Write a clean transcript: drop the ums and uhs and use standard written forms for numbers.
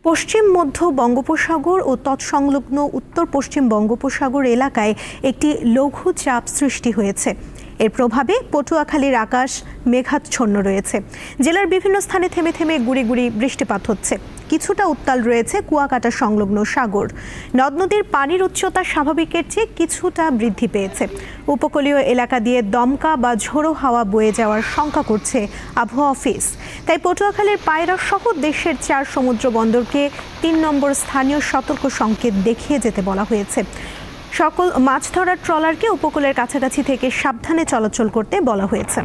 পশ্চিম মধ্য বঙ্গোপসাগর ও তৎসংলগ্ন উত্তর পশ্চিম বঙ্গোপসাগর এলাকায় একটি লঘু চাপ সৃষ্টি হয়েছে। এর প্রভাবে পটুয়াখালীর আকাশ মেঘাচ্ছন্ন রয়েছে। জেলার বিভিন্ন স্থানে থেমে থেমে গুঁড়ি গুঁড়ি বৃষ্টিপাত হচ্ছে। কিছুটা উত্তাল রয়েছে কুয়াকাটা সংলগ্ন সাগর। নদ নদীর পানির উচ্চতা স্বাভাবিকের চেয়ে কিছুটা বৃদ্ধি পেয়েছে। উপকূলীয় এলাকা দিয়ে দমকা বা ঝোড়ো হাওয়া বয়ে যাওয়ার শঙ্কা করছে আবহাওয়া অফিস। তাই পটুয়াখালীর পায়রা সহ দেশের 4 সমুদ্র বন্দরকে 3 নম্বর স্থানীয় সতর্ক সংকেত দেখিয়ে যেতে বলা হয়েছে। সকল মাছ ধরার ট্রলারকে উপকূলের কাছাকাছি থেকে সাবধানে চলাচল করতে বলা হয়েছে।